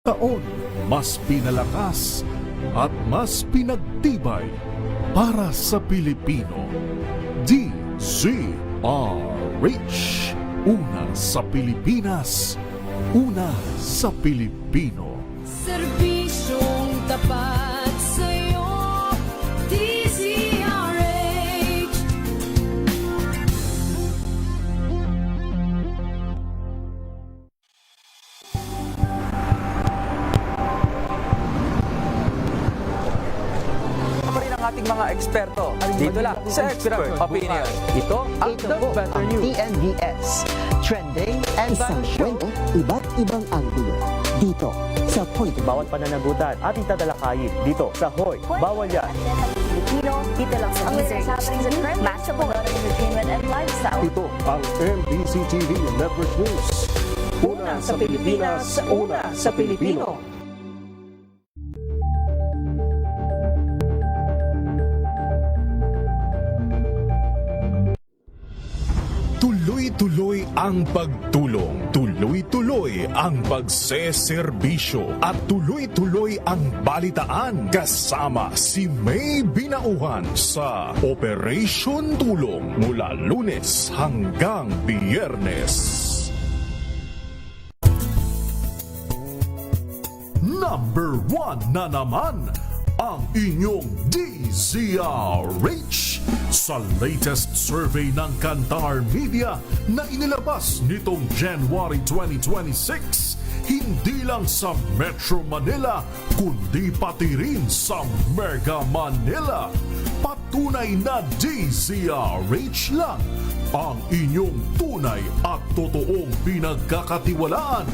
taon, mas pinalakas at mas pinagtibay para sa Pilipino. DZRH. Una sa Pilipinas, una sa Pilipino. Serbisyong tapat sa'yo, DZRH. Pa rin ang ating mga eksperto. Dito lang sa Expert Opinion. Ito ang The Better News. TNVS, trending and isang kwento, iba't ibang anggulo. Dito sa Point. Bawat pananagutan ating tatalakayin dito sa Hoy, Bawal Yan. Filipino, dito lang sa DZRH. Matchable entertainment and lifestyle. Ito ang MBC TV Network News. Una sa Pilipinas, una sa Pilipino. Tuloy-tuloy ang pagtulong, tuloy-tuloy ang pagseserbisyo at tuloy-tuloy ang balitaan kasama si May Binauhan sa Operation Tulong mula Lunes hanggang Biyernes. Number 1 na naman ang inyong DZRH sa latest survey ng Kantar Media na inilabas nitong January 2026, hindi lang sa Metro Manila kundi pati rin sa Mega Manila. Patunay na DZRH lang ang inyong tunay at totoong pinagkakatiwalaan.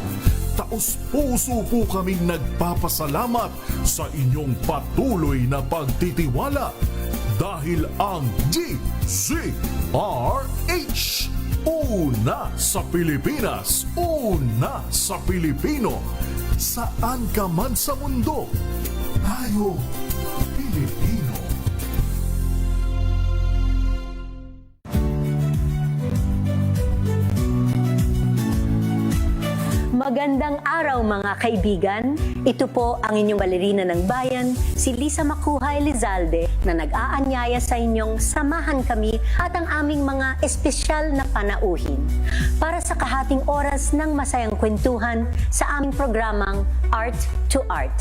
Taos-puso po kaming nagpapasalamat sa inyong patuloy na pagtitiwala dahil ang DZRH, una sa Pilipinas, una sa Pilipino. Saan ka man sa mundo, tayo Pilipino. Magandang araw mga kaibigan. Ito po ang inyong balerina ng bayan, si Lisa Makuhay Lizalde, na nag-aanyaya sa inyong samahan kami at ang aming mga espesyal na panauhin para sa kahating oras ng masayang kwentuhan sa aming programang Art to Art,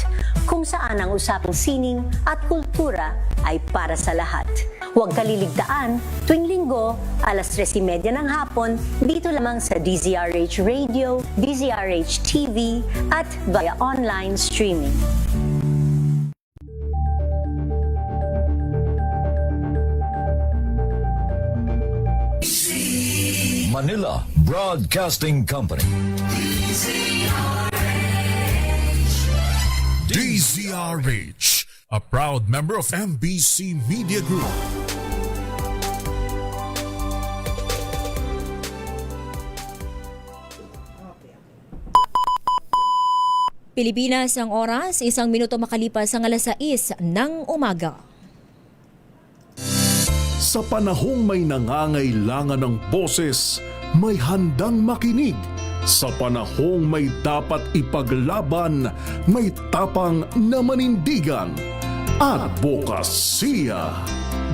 kung saan ang usapang sining at kultura ay para sa lahat. Huwag kaliligtaan, tuwing linggo, alas 3:30 ng hapon, dito lamang sa DZRH Radio, DZRH TV, at via online streaming. Manila Broadcasting Company. DZRH, a proud member of MBC Media Group. Pilipinas ang oras, 1 minuto makalipas ang alas 6 ng umaga. Sa panahong may nangangailangan ng boses, may handang makinig. Sa panahong may dapat ipaglaban, may tapang na manindigan. Advokasya.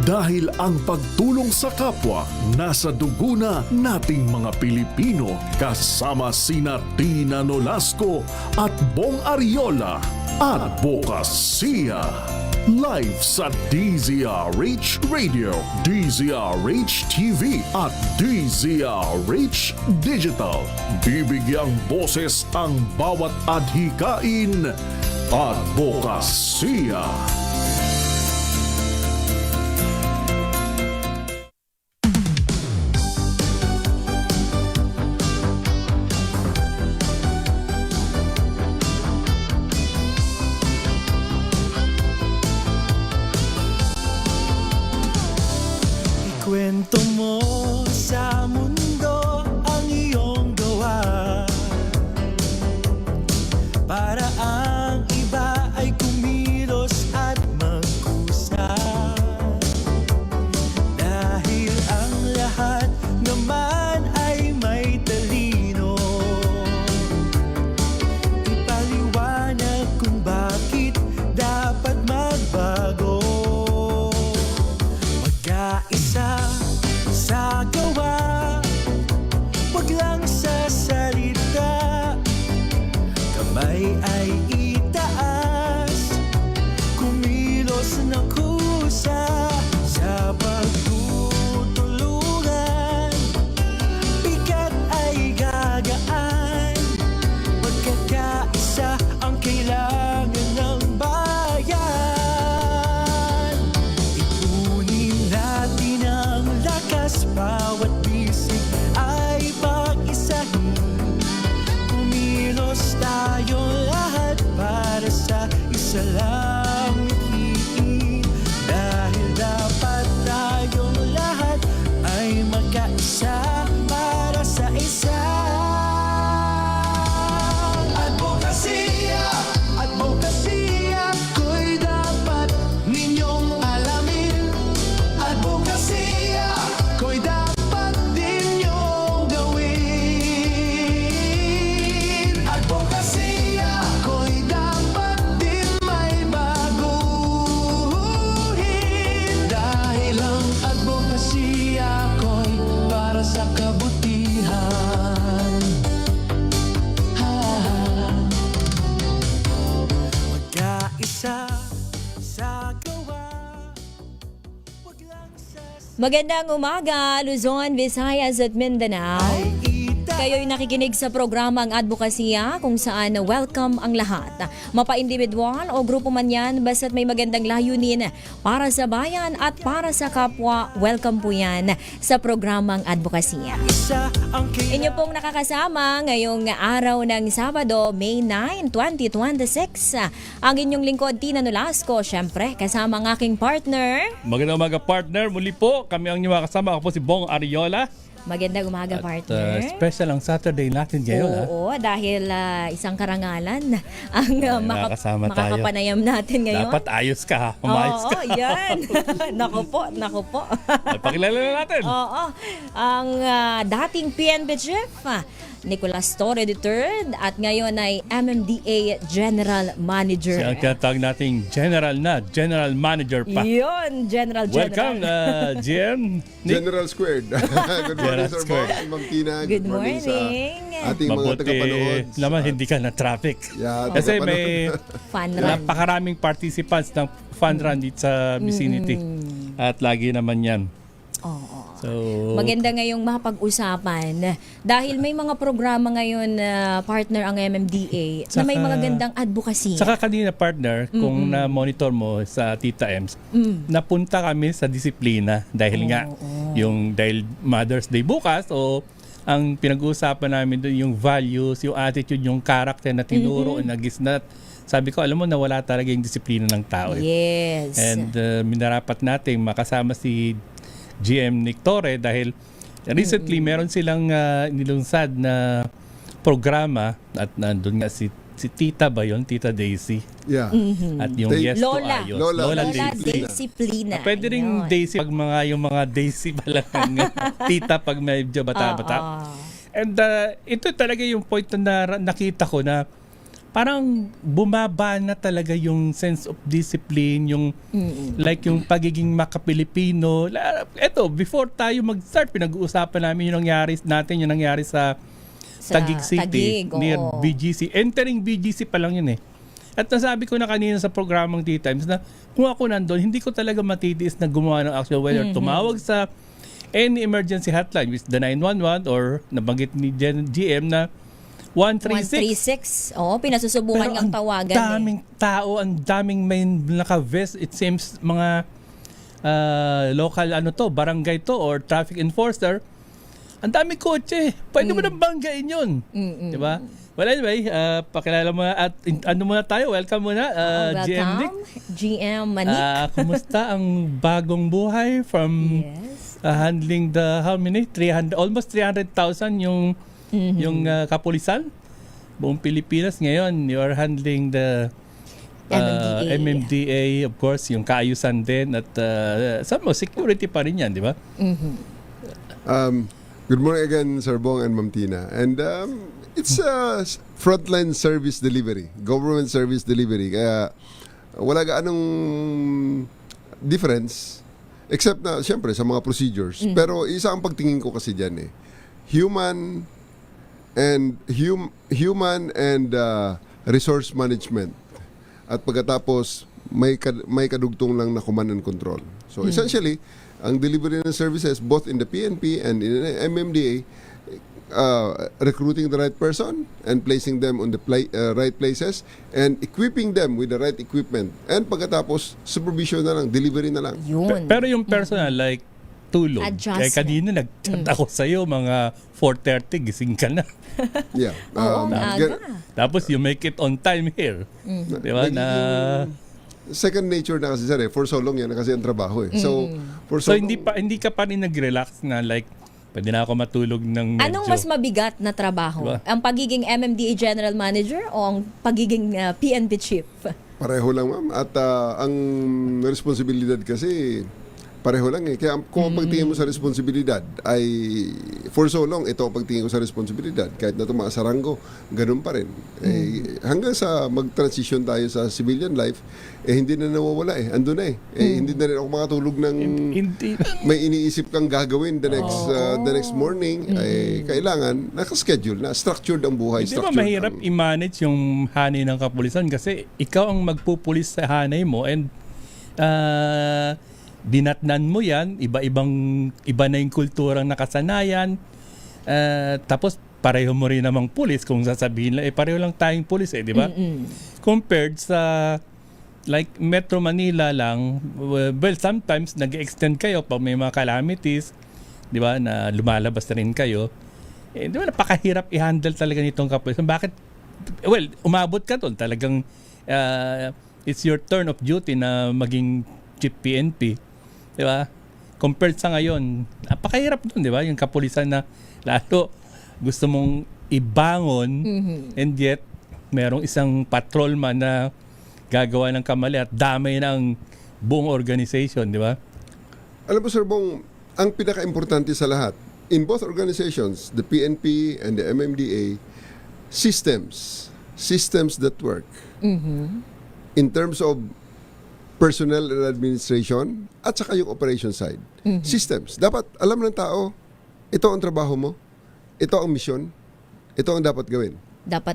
Dahil ang pagtulong sa kapwa nasa dugo na nating mga Pilipino, kasama sina Tina Nolasco at Bong Ariola. Advokasya. Live sa DZRH Radio, DZRH TV at DZRH Digital. Bibigyang boses ang bawat adhikain. Advokasya. Kwento mo sa mundo ang iyong gawa, para ang iba ay kumilos at kamay ay itaas, kumilos ng kusa sa pagtutulungan. Bigat ay gagaan, pagkakaisa ang kailangan ng bayan. Ipunin natin ang lakas, bawat bisig ay pag-isahin. Kumilos tayo lahat para sa isa lang mithiin. Dahil dapat tayong lahat ay magkaisa para sa isa. Advokasya, advokasya, ko'y dapat ninyong alamin. Advokasya, ko'y dapat ninyong gawin. Advokasya, ko'y dapat din may baguhin. Dahil ang advokasya ko'y para sa kabutihan. Magkaisa sa gawa, wag lang sa Magandang umaga, Luzon, Visayas at Mindanao. Kayo'y nakikinig sa programang Advokasya kung saan welcome ang lahat. Mapa-individual o grupo man yan, basta't may magandang layunin para sa bayan at para sa kapwa, welcome po yan sa programang Advokasya. isa ang Inyo pong nakakasama ngayong araw ng Sabado, May 9, 2026. Ang inyong lingkod, Tina Nolasco, syempre kasama ang aking partner. Magandang umaga, partner. Muli po, kami ang inyong kasama. Ako po si Bong Ariola. Magandang umaga, partner. Special ang Saturday natin ngayon. Oo, dahil isang karangalan ang nakakasama tayo. makakapanayam natin ngayon. Dapat ayos ka, ha? Umayos Oo, ka. yan. Naku po. Pakilala na natin. Oo, ang dating PNP chief, Nicolas Torre III, at ngayon ay MMDA General Manager. Siya ang tinatawag nating General Manager pa. Yun, General. Welcome, GM. Nick. General Squared. Good morning, Sir Bob. Ma'am Tina. Good morning. Sa ating mga Mabuti tagapanood. naman hindi ka na traffic. Yeah, Kasi tagapanood. may Fun run. napakaraming participants ng fun run dito sa vicinity. At lagi naman yan. Oo. So, Maganda ngayong mapag-usapan dahil may mga programa ngayon na partner ang MMDA na may Saka- mga gandang advocacy. Saka kanina, partner, kung na-monitor mo sa Tita Ems, napunta kami sa disiplina dahil dahil Mother's Day bukas o ang pinag-uusapan namin doon yung values, yung attitude, yung character na tinuro, nagisnat. Sabi ko, alam mo, nawala talaga yung disiplina ng tao. Yes. And minarapat natin makasama si GM Nick Torre dahil recently meron silang nilunsad na programa at nandun nga si Tita ba yun? Tita Daisy. Yeah. At yung Day- guest ko Lola. ayos. Lola Lola Disciplina. Disciplina. Pwede rin Ayun. Daisy pag yung mga Daisy pala ng tita pag medyo bata-bata. And ito talaga yung point na nakita ko na parang bumaba na talaga yung sense of discipline, yung like yung pagiging makapilipino. Eto, before tayo mag-start, pinag-uusapan namin yung nangyari sa Taguig City, Taguig, near oo. BGC. Entering BGC pa lang yun eh. At nasabi ko na kanina sa programang T-Times na kung ako nandun, hindi ko talaga matitiis na gumawa ng action, whether tumawag sa any emergency hotline, which is the 911 or nabanggit ni GM na 136. 136. Oo, pinasusubukan niyang tawagan. Daming tao, ang daming may naka-vest. It seems mga local barangay to or traffic enforcer. Ang daming kotse. Pwede mo nang banggain yun. Di ba? Well, anyway, pakilala mo na at ano muna tayo. Welcome muna, GM Nick. GM Manik. Kumusta ang bagong buhay from Yes. handling the how many? Almost 300,000 yung kapulisan buong Pilipinas ngayon. You are handling the MMDA, of course, yung kaayusan din at some security pa rin yan, di ba? Good morning again, Sir Bong and Ma'am Tina. And it's frontline service delivery, government service delivery. Kaya wala gaanong difference except na siyempre sa mga procedures. Pero isa ang pagtingin ko kasi diyan human and resource management, at pagkatapos may kadugtong lang na command and control. So essentially, ang delivery ng services both in the PNP and in the MMDA, recruiting the right person and placing them on the right places and equipping them with the right equipment. And pagkatapos, supervision na lang, delivery na lang. Yun. Pero yung personal, like, tulog. Adjustment. Kanina nag-chat ako sa'yo, mga 4:30, gising ka na. Yeah. Oo, maaga. Tapos you make it on time here. Di ba? Second nature na kasi sir for so long yan na kasi ang trabaho eh. So, for So so long, hindi ka pa rin nag-relax na like, pwede na ako matulog ng medyo. Anong mas mabigat na trabaho? Diba? Ang pagiging MMDA General Manager o ang pagiging PNP Chief? pareho lang ma'am. At ang responsibilidad kasi pareho lang eh. Kaya kung ang pagtingin mo sa responsibilidad ay for so long, ito ang pagtingin ko sa responsibilidad. Kahit na tumaas sa ranggo, ganun pa rin. Hanggang sa mag-transition tayo sa civilian life, hindi na nawawala eh. Ando na eh. Hindi na rin ako makatulog ng may iniisip kang gagawin the next morning. Kailangan, nakaschedule na. Structured ang buhay. Hindi ba mahirap i-manage yung hanay ng kapulisan kasi ikaw ang magpupulis sa hanay mo and dinatnan mo yan, iba na yung kulturang nakasanayan, tapos pareho mo rin namang pulis kung sasabihin lang, pareho lang tayong pulis di ba? Compared sa like Metro Manila lang, well, sometimes nag-extend kayo pag may mga calamities, di ba, na lumalabas na rin kayo, di ba, napakahirap i-handle talaga nitong kapulisan. Bakit? Well, umabot ka doon, talagang it's your turn of duty na maging chief PNP. Di ba? Compared sa ngayon, napakahirap doon, di ba? Yung kapulisan na lalo gusto mong ibangon and yet merong isang patrolman na gagawa ng kamali at damay ng buong organization, di ba? Alam mo Sir Bong, ang pinaka-importante sa lahat, in both organizations, the PNP and the MMDA, systems that work. In terms of personnel and administration at saka yung operation side. Systems. Dapat alam ng tao, ito ang trabaho mo, ito ang mission, ito ang dapat gawin.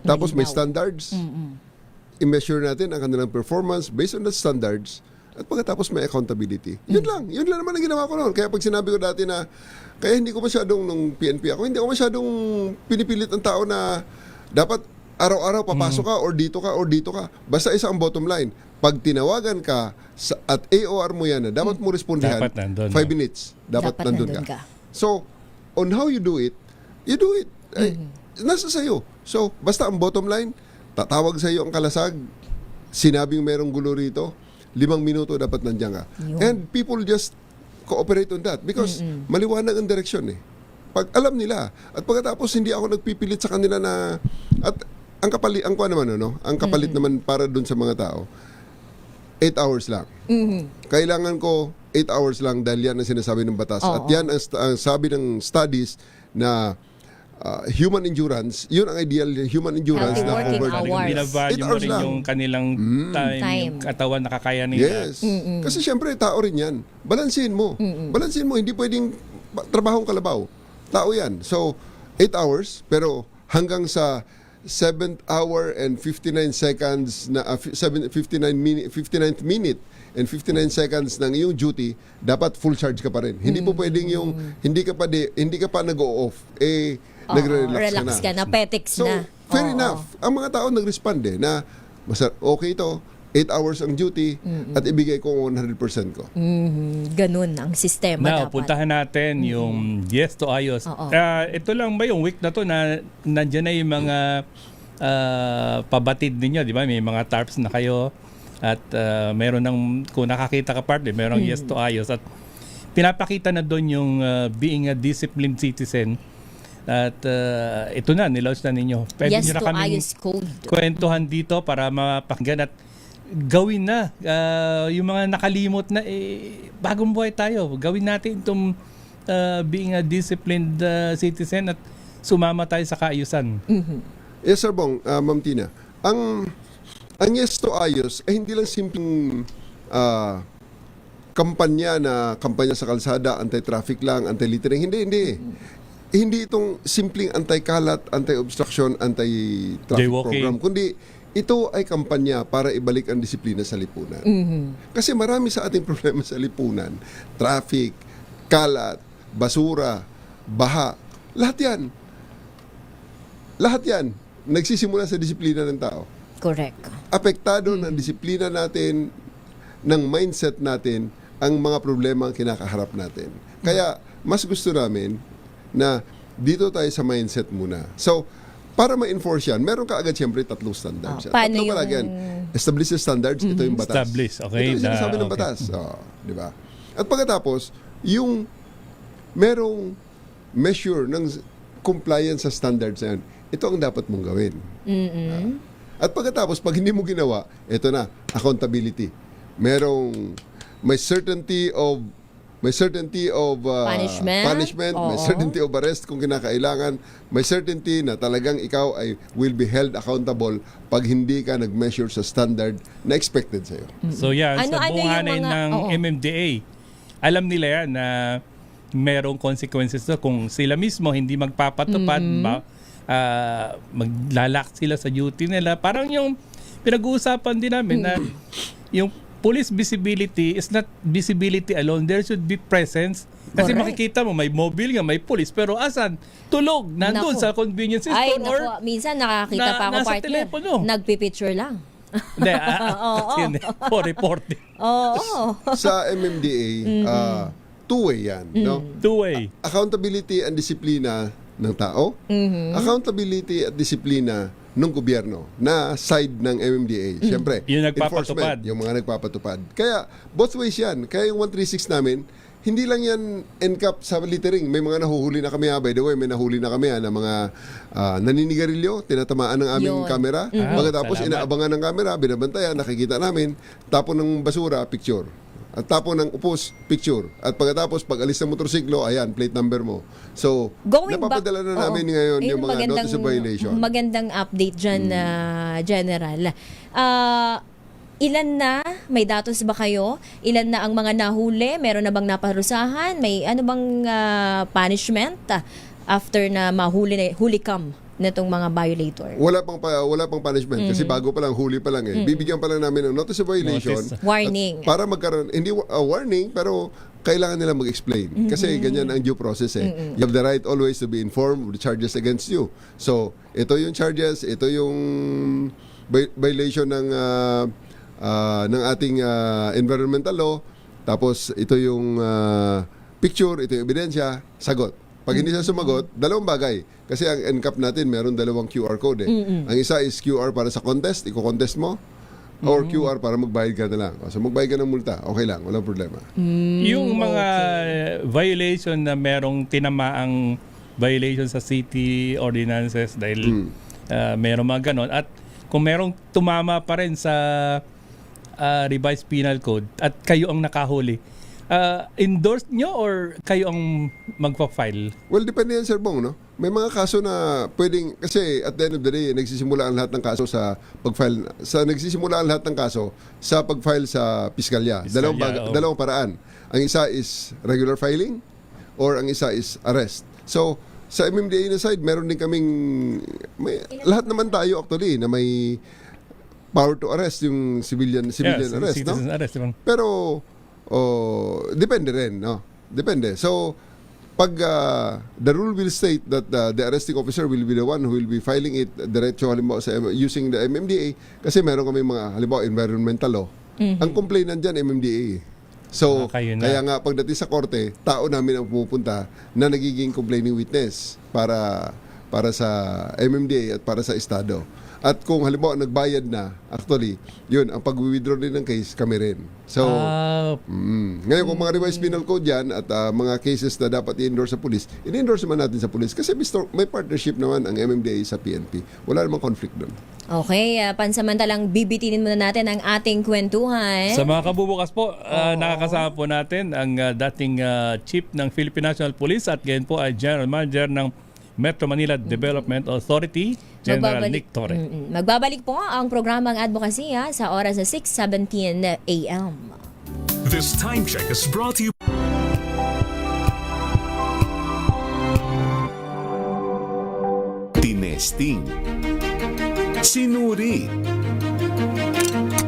Tapos may standards, i-measure natin ang kanilang performance based on the standards at pagkatapos may accountability. Yun lang naman ang ginawa ko noon. Kaya pag sinabi ko dati na, kaya hindi ko masyadong nung PNP ako, hindi ako masyadong pinipilit ang tao na dapat araw-araw papasok ka or dito ka. Basta isa ang bottom line. Pag tinawagan ka at AOR mo yan, dapat mo respondihan 5 minutes. Dapat nandun ka. So, on how you do it, nasa sa'yo. So, basta ang bottom line, tatawag sa'yo ang kalasag, sinabing merong gulo rito, 5 minuto dapat nandiyan ka. And people just cooperate on that because maliwanag ang direksyon eh. Pag alam nila, at pagkatapos hindi ako nagpipilit sa kanila na, at ang kapalit naman para dun sa mga tao, 8 hours lang. Kailangan ko 8 hours lang dahil yan ang sinasabi ng batas. At yan ang sabi ng studies na human endurance, yun ang ideal human endurance na over 8 hours lang. Yung kanilang time, yung katawan nakakaya nila. Yes. Kasi syempre, tao rin yan. Balansin mo. Hindi pwedeng trabahong kalabaw. Tao yan. So, 8 hours, pero hanggang sa 7th hour and 59 seconds na 59th minute and 59 seconds ng iyong duty, dapat full charge ka pa rin. Hindi po pwedeng yung hindi ka pa nag-o-off nagre-relax ka na, petics so, na. Fair enough. Ang mga tao nag-respond na okay ito, 8 hours ang duty at ibigay ko 100% ko. Ganun ang sistema dapat. Puntahan natin yung Yes to Ayos. Ito lang ba yung week na to na nandiyan na yung mga pabatid ninyo, di ba? May mga tarps na kayo at meron ng, kung nakakita ka partner, merong Yes to Ayos at pinapakita na doon yung being a disciplined citizen. At ito na, nilaunch na ninyo. Pwede Yes nyo na to kaming Ayos code. kwentuhan dito para mapakinggan at gawin na yung mga nakalimot na bagong buhay tayo. Gawin natin itong being a disciplined citizen at sumama tayo sa kaayusan. Yes, Sir Bong, Ma'am Tina. Ang Yes to Ayos ay hindi lang simpleng kampanya sa kalsada, anti-traffic lang, anti-littering. Hindi itong simpleng anti-kalat, anti-obstruction, anti-traffic program, kundi ito ay kampanya para ibalik ang disiplina sa lipunan. Kasi marami sa ating problema sa lipunan, traffic, kalat, basura, baha, lahat yan, nagsisimula sa disiplina ng tao. Correct. Apektado ng disiplina natin, ng mindset natin, ang mga problema ang kinakaharap natin. Kaya, mas gusto namin na dito tayo sa mindset muna. So, para ma-enforce yan, meron ka agad siyempre 3 standards. Paano Tatlo palagi yan. Establish the standards, ito yung batas. Establish, okay. Ito yung sinasabi ng batas. Di ba? At pagkatapos, yung merong measure ng compliance sa standards na yan, ito ang dapat mong gawin. At pagkatapos, pag hindi mo ginawa, ito na, accountability. May certainty of punishment, may certainty of arrest kung kinakailangan, may certainty na talagang ikaw ay will be held accountable pag hindi ka nag-measure sa standard na expected sa'yo. So yan, sa Ano-ano yung bunganin mga- ng oo. MMDA, alam nila yan na merong consequences to kung sila mismo hindi magpapatupad, maglalak sila sa duty nila. Parang yung pinag-uusapan din namin na yung police visibility is not visibility alone. There should be presence. Kasi Correct. makikita mo, may mobile nga, may police. Pero asan? Tulog. Nandun Naku. sa convenience store. Ay, or naku, minsan nakakita pa ako, nasa partner. telepono. Nagpipicture lang. Hindi, Oo. yun, for reporting. Oo. Sa MMDA, two-way yan. No? Two-way. Accountability and disiplina ng tao, accountability at disiplina ng gobyerno na side ng MMDA. Siyempre, Yung nagpapatupad. enforcement, yung mga nagpapatupad. Kaya, both ways yan. Kaya yung 136 namin, hindi lang yan NCAP sa littering. May mga nahuhuli na kami. By the way, may nahuli na kami na mga naninigarilyo, tinatamaan ng aming Yun. kamera. Pagkatapos, Salamat. inaabangan ng kamera, binabantayan, nakikita namin, tapon ng basura, picture. At tapon ng upos, picture. At pagkatapos, pag alis ng motorsiklo, ayan, plate number mo. So, Going napapadala na back, namin oo. ngayon Ayun yung mga notice of violation. Magandang update dyan, General. Ilan na? May datos ba kayo? Ilan na ang mga nahuli? Meron na bang naparusahan? May ano bang punishment after na hulikam nitong mga violator? Wala pang punishment kasi bago pa lang, huli pa lang eh. Bibigyan pa lang namin ng notice of violation. Notice. Warning. At para magkaroon, hindi warning, pero kailangan nila mag-explain. Kasi ganyan ang due process eh. You have the right always to be informed of the charges against you. So, ito yung charges, ito yung violation ng ating environmental law, tapos ito yung picture, ito yung ebidensya, sagot. Pag hindi siya sumagot, dalawang bagay. Kasi ang NCAP natin, meron dalawang QR code eh. Ang isa is QR para sa contest, iko-contest mo, or QR para magbayad ka na lang. So magbayad ka ng multa, okay lang, walang problema. Yung mga violation na merong tinamaang violation sa city ordinances dahil merong mga ganon. At kung merong tumama pa rin sa revised penal code at kayo ang nakahuli, endorsed nyo or kayo ang magpa-file? Well, depende yan, Sir Bong, no? May mga kaso na pwedeng, kasi at the end of the day, nagsisimula ang lahat ng kaso sa pag-file, nagsisimula ang lahat ng kaso sa pag-file sa piskalya. Dalawang paraan. Ang isa is regular filing or ang isa is arrest. So, sa MMDA na side, meron din kaming, lahat naman tayo actually na may power to arrest, yung civilian arrest, no? Citizen arrest. Pero, depende rin, no? Depende. So, pag the rule will state that the arresting officer will be the one who will be filing it diretso halimbawa using the MMDA, kasi meron kami mga halimbawa environmental law. Ang complainant dyan, MMDA. So, kaya nga pagdating sa korte, tao namin ang pumupunta na nagiging complaining witness para sa MMDA at para sa Estado. At kung halimbawa nagbayad na, actually, yun, ang pag-withdraw din ng case, kami rin. So, ngayon kung mga revised penal code yan at mga cases na dapat i-endorse sa police, i-endorse naman natin sa police kasi may partnership naman ang MMDA sa PNP. Wala namang conflict doon. Okay, pansamantalang bibitinin muna natin ang ating kwentuhan. Sa mga kabubukas po, nakakasama po natin ang dating chief ng Philippine National Police at ngayon po ay General Manager ng Metro Manila Development Authority, General Nick Torre. Magbabalik po ang programang Advocacy sa oras na 6:17 a.m. This time check is brought to you. Tinesting. Sinuri.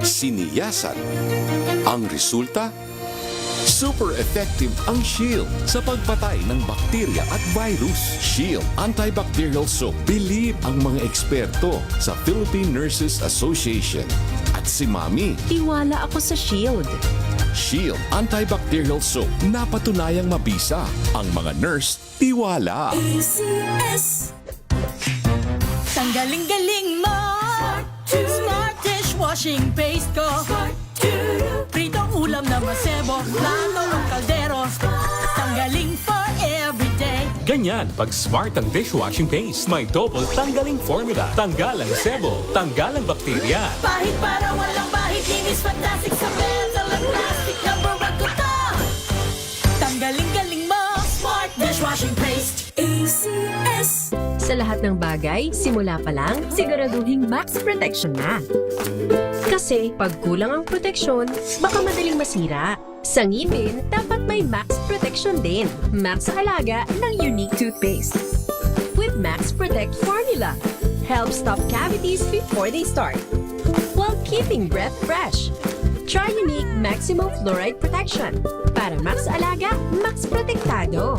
Siniyasan. Ang resulta? Super effective ang Shield sa pagpatay ng bakterya at virus. Shield Antibacterial Soap. Believe ang mga eksperto sa Philippine Nurses Association. At si Mami. Tiwala ako sa Shield. Shield Antibacterial Soap. Napatunayang mabisa. Ang mga nurse, tiwala. ACS. Tanggaling-galing mo. Smart dishwashing paste ko. Pritong ulam na masebo. Plato ng kaldero. Tanggaling for everyday. Ganyan pag smart ang dishwashing paste. May double tanggaling formula. Tanggal ang sebo, tanggal ang bakterya. Pahit para walang bahid. Linis fantastic sa metal at plastic. Number 1 ko to. Tanggaling-galing mo. Smart dishwashing paste. ACS. Sa lahat ng bagay, simula pa lang, siguraduhing max protection na. Kasi pag kulang ang proteksyon, baka madaling masira. Sa ngipin, dapat may max protection din. Max Alaga ng Unique Toothpaste. With Max Protect Formula, helps stop cavities before they start, while keeping breath fresh. Try Unique Maximum Fluoride Protection. Para Max Alaga, Max Protektado.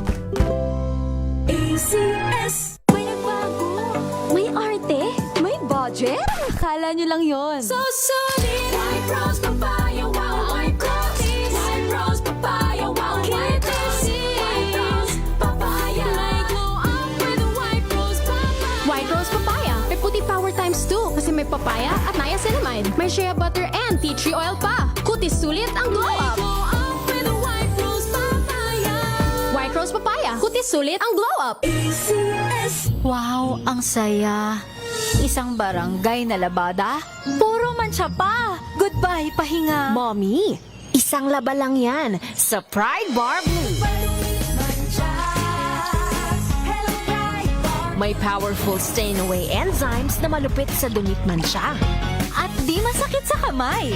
ACS. May arte? May budget? Akala nyo lang yon. So solid. White Rose Papaya. Wow. White Rose. White Rose Papaya. Wow. White Rose. White Rose Papaya. May glow up with a White Rose Papaya. White Rose Papaya. May puti power times 2 kasi may papaya at niacinamide. May shea butter and tea tree oil pa. Kutis sulit ang glow up. Glow up with a White Rose Papaya. White Rose Papaya. Kutis sulit ang glow up. ACS. Wow, ang saya. Isang barangay na labada? Puro mancha pa. Goodbye, pahinga. Mommy, isang laba lang yan sa Pride Bar Blue. May powerful stain-away enzymes na malupit sa dumit mancha. At di masakit sa kamay.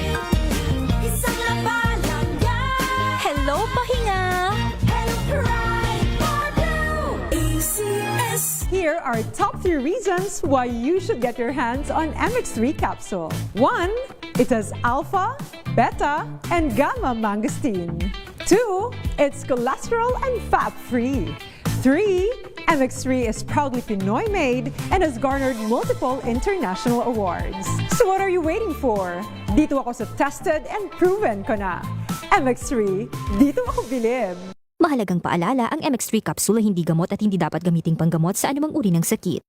Isang laba lang yan. Hello, pahinga. Hello, Pride Bar Blue. ACS. Here are top 3 reasons why you should get your hands on MX3 capsule. 1. It has alpha, beta, and gamma mangosteen. 2. It's cholesterol and fat-free. 3. MX3 is proudly Pinoy made and has garnered multiple international awards. So what are you waiting for? Dito ako sa tested and proven ko na. MX3, dito ako bilib. Mahalagang paalala, ang MX3 capsule ay hindi gamot at hindi dapat gamiting panggamot sa anumang uri ng sakit.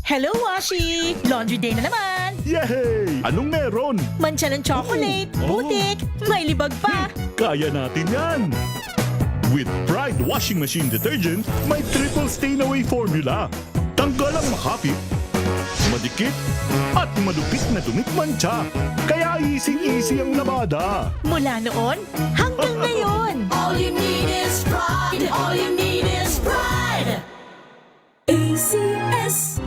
Hello, Washi! Laundry day na naman! Yay! Anong meron? Mancha ng chocolate, putik, may libag pa! Kaya natin yan! With Pride Washing Machine Detergent, may triple stain-away formula. Tanggal ang makapit, madikit, at malupit na dumit mancha. Kaya easy-easy ang labada. Mula noon hanggang ngayon. All you need is pride. All you need is pride. ACS.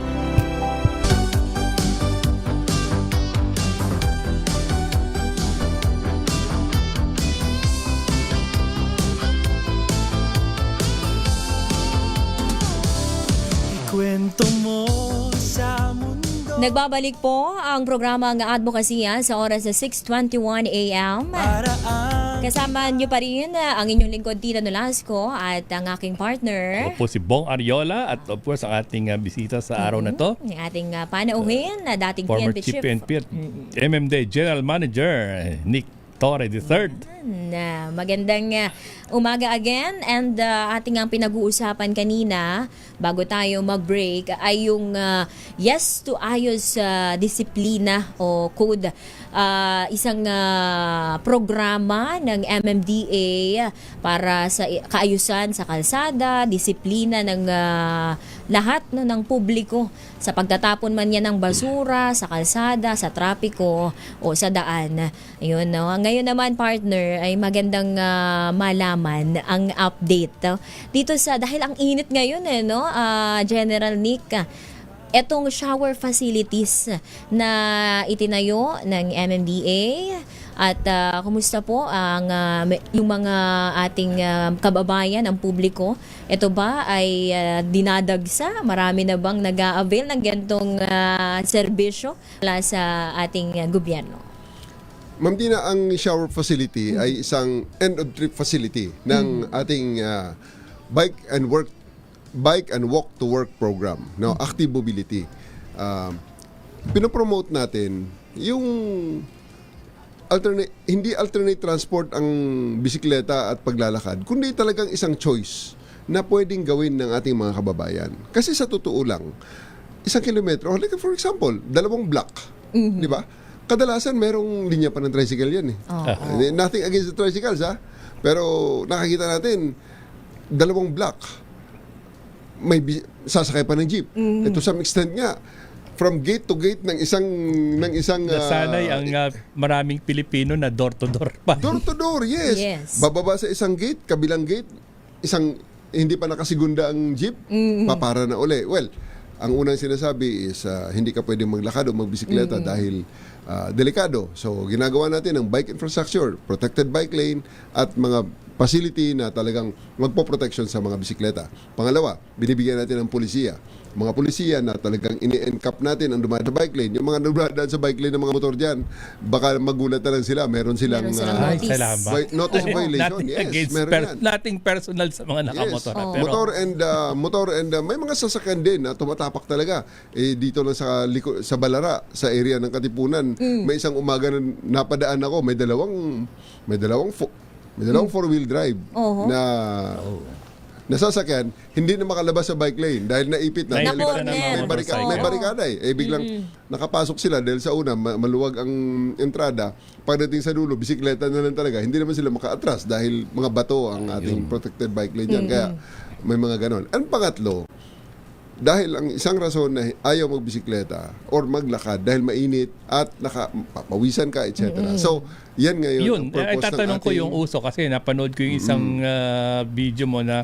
Kwento mo sa mundo. Nagbabalik po ang programa ng Advokasya sa oras sa 6:21 a.m. Kasama niyo pa rin ang inyong lingkod Tita Nolasco at ang aking partner. Opo, si Bong Ariola at of course ang ating bisita sa araw na to. Yung ating panauhin na dating Former PNP Chief Chief. PNP at MMD General Manager Nick Torre III. Magandang umaga again and ating ang pinag-uusapan kanina bago tayo mag-break ay yung yes to ayos disiplina o code, isang programa ng MMDA para sa kaayusan sa kalsada, disiplina ng lahat ng publiko sa pagtatapon man yan ng basura sa kalsada, sa trapiko o sa daan. Ayun, no? Ngayon naman partner ay magandang malaman ang update dito sa dahil ang init ngayon no General Nick, etong shower facilities na itinayo ng MMDA at kumusta po ang yung mga ating kababayan, ang publiko? Ito ba ay dinadagsa? Marami na bang nag-a-avail ng gantong serbisyo mula sa ating gobyerno? Ma'am Dina, ang shower facility ay isang end-of-trip facility ng ating bike and walk to work program, no? Active mobility. Pinopromote natin yung hindi alternate transport ang bisikleta at paglalakad, kundi talagang isang choice na pwedeng gawin ng ating mga kababayan. Kasi sa totoo lang, 1 kilometro, like for example, 2 block, di ba? Kadalasan merong linya pa ng tricycle yan eh. Nothing against the tricycles, ha? Pero nakakita natin, 2 block, may sasakay pa ng jeep. To some extent nga, from gate to gate ng isang Nasanay ang maraming Pilipino na door to door pa. Door to door, yes. Bababa sa isang gate, kabilang gate, hindi pa nakasigunda ang jeep, papara na uli. Well, ang unang sinasabi is hindi ka pwedeng maglakad o magbisikleta dahil delikado. So, ginagawa natin ang bike infrastructure, protected bike lane, at mga facility na talagang magpo-protection sa mga bisikleta. Pangalawa, binibigyan natin ng polisiya. Mga polisiya na talagang ini-encap natin ang dumadaan sa bike lane. Yung mga dumadaan sa bike lane ng mga motor dyan, baka magulat na lang sila. Meron silang notice violation. Nothing personal sa mga nakamotor. Pero motor and may mga sasakyan din na tumatapak talaga. Dito lang sa Balara, sa area ng Katipunan, may isang umaga na napadaan ako, may dalawang four-wheel drive na sasakyan, hindi na makalabas sa bike lane dahil naipit na. May barikada eh. Biglang nakapasok sila dahil sa una, maluwag ang entrada. Pagdating sa dulo, bisikleta na lang talaga. Hindi naman sila maka-atras dahil mga bato ang ating protected bike lane dyan. Kaya may mga ganon. Ang pangatlo, dahil ang isang rason na ayaw magbisikleta or maglakad dahil mainit at nakapawisan ka, etc. So, yan ngayon ang purpose ng tatanong ko yung uso kasi napanood ko yung isang video mo na